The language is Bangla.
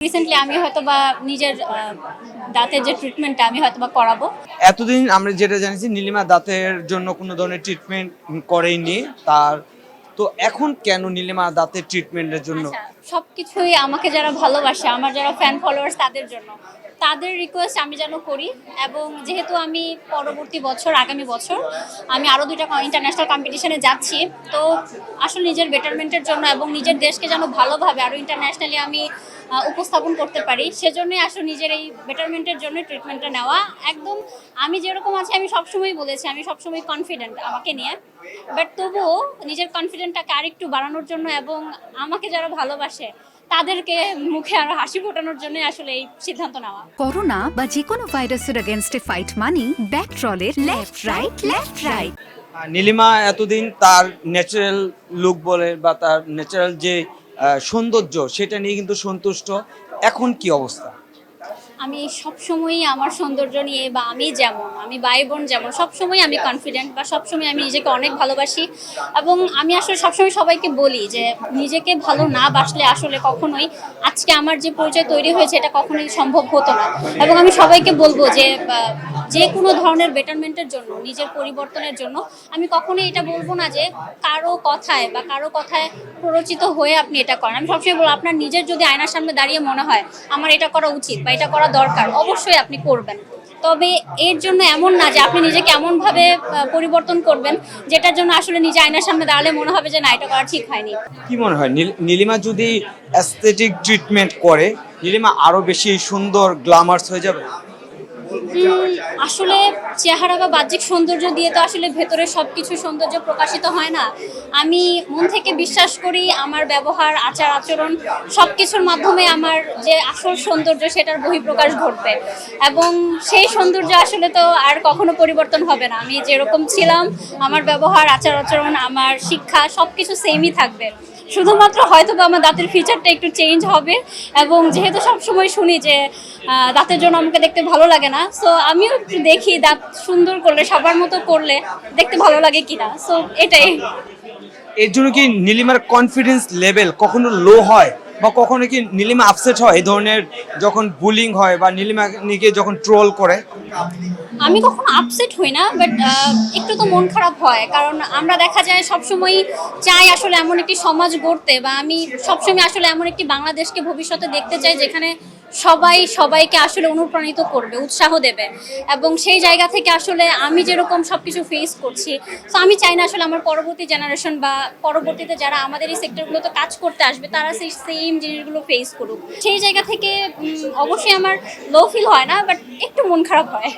রিসেন্টলি আমি হয়তোবা নিজের দাঁতের যে ট্রিটমেন্টটা আমি হয়তোবা করাবো। এতদিন আমরা যেটা জানিছি নীলিমা দাঁতের জন্য কোনো ধরনের ট্রিটমেন্ট করেনি তার। তো এখন কেন নীলিমা দাঁতের ট্রিটমেন্টের জন্য? আচ্ছা, সবকিছুই আমাকে যারা ভালোবাসে, আমার যারা ফ্যান ফলোয়ার্স তাদের জন্য। তাদের রিকোয়েস্ট আমি যেন করি, এবং যেহেতু আমি পরবর্তী বছর আগামী বছর আমি আরও 2টা ইন্টারন্যাশনাল কম্পিটিশনে যাচ্ছি, তো আসলে নিজের বেটারমেন্টের জন্য এবং নিজের দেশকে যেন ভালোভাবে আরও ইন্টারন্যাশনালি আমি উপস্থাপন করতে পারি, সেজন্যই আসলে নিজের এই বেটারমেন্টের জন্য ট্রিটমেন্টটা নেওয়া। একদম আমি যেরকম আছি, আমি সবসময় বলেছি আমি সবসময় কনফিডেন্ট আমাকে নিয়ে, বাট তবুও নিজের কনফিডেন্টটাকে আরেকটু বাড়ানোর জন্য এবং আমাকে যারা ভালোবাসে তাদেরকে মুখে আরো হাসি ফোটানোর জন্য আসলে এই সিদ্ধান্ত নেওয়া। করোনা বা যে কোনো ভাইরাসের এগেইনস্টে ফাইট মানি ব্যাকট্রলের লেফট রাইট। নীলিমা এতদিন তার ন্যাচারাল লুক বলে বা তার ন্যাচারাল যে সৌন্দর্য সেটা নিয়ে কিন্তু সন্তুষ্ট। এখন কি অবস্থা? আমি সবসময়ই আমার সৌন্দর্য নিয়ে, বা আমি ভাই বোন যেমন সবসময় আমি কনফিডেন্ট, বা সবসময় আমি নিজেকে অনেক ভালোবাসি। এবং আমি আসলে সবসময় সবাইকে বলি যে নিজেকে ভালো না বাসলে আসলে কখনোই আজকে আমার যে পরিচয় তৈরি হয়েছে এটা কখনোই সম্ভব হতো না। এবং আমি সবাইকে বলবো যে যে কোনো ধরনের বেটারমেন্টের জন্য, নিজের পরিবর্তনের জন্য আমি কখনোই এটা বলবো না যে কারো কথায় প্ররোচিত হয়ে আপনি এটা করেন। আমি সবসময় বলবো, আপনার নিজের যদি আয়নার সামনে দাঁড়িয়ে মনে হয় আমার এটা করা উচিত বা এটা করা দরকার, অবশ্যই আপনি করবেন। তবে এর জন্য এমন না যে আপনি নিজেকে এমনভাবে পরিবর্তন করবেন যেটার জন্য আসলে নিজে আয়নার সামনে দাঁড়ালে মনে হবে যে না, এটা করা ঠিক হয়নি। কি মনে হয় নীলিমা যদি অ্যাস্থেটিক ট্রিটমেন্ট করে নীলিমা আরো বেশি সুন্দর গ্ল্যামার্স হয়ে যাবে? আসলে চেহারা বা বাহ্যিক সৌন্দর্য দিয়ে তো আসলে ভেতরে সবকিছু সৌন্দর্য প্রকাশিত হয় না। আমি মন থেকে বিশ্বাস করি আমার ব্যবহার, আচার আচরণ সবকিছুর মাধ্যমে আমার যে আসল সৌন্দর্য সেটার বহিঃপ্রকাশ ঘটবে, এবং সেই সৌন্দর্য আসলে তো আর কখনো পরিবর্তন হবে না। আমি যেরকম ছিলাম, আমার ব্যবহার, আচার আচরণ, আমার শিক্ষা সবকিছু সেমই থাকবে। শুধুমাত্র হয়তো বা আমার দাঁতের ফিচারটা একটু চেঞ্জ হবে, এবং যেহেতু সবসময় শুনি যে দাঁতের জন্য আমাকে দেখতে ভালো লাগে না, সো আমিও একটু দেখি দাঁত সুন্দর করলে, সবার মতো করলে দেখতে ভালো লাগে কিনা। সো এটাই। এর জন্য কি নীলিমার কনফিডেন্স লেভেল কখনো লো হয়, বা কখনো কি নীলিমা আপসেট হয় এই ধরনের যখন বুলিং হয় বা নীলিমাকে যখন ট্রোল করে? আমি কখনো আপসেট হই না, বাট একটু তো মন খারাপ হয়, কারণ আমরা দেখা যায় সবসময় চাই আসলে এমন একটি সমাজ গড়তে, বা আমি সবসময় আসলে এমন একটি বাংলাদেশকে ভবিষ্যতে দেখতে চাই যেখানে সবাই সবাইকে আসলে অনুপ্রাণিত করবে, উৎসাহ দেবে। এবং সেই জায়গা থেকে আসলে আমি যেরকম সবকিছু ফেস করছি, তো আমি চাই না আসলে আমার পরবর্তী জেনারেশন বা পরবর্তীতে যারা আমাদের এই সেক্টরগুলোতে কাজ করতে আসবে তারা সেই সেম জিনিসগুলো ফেস করুক। সেই জায়গা থেকে অবশ্যই আমার লো ফিল হয় না, বাট একটু মন খারাপ হয়।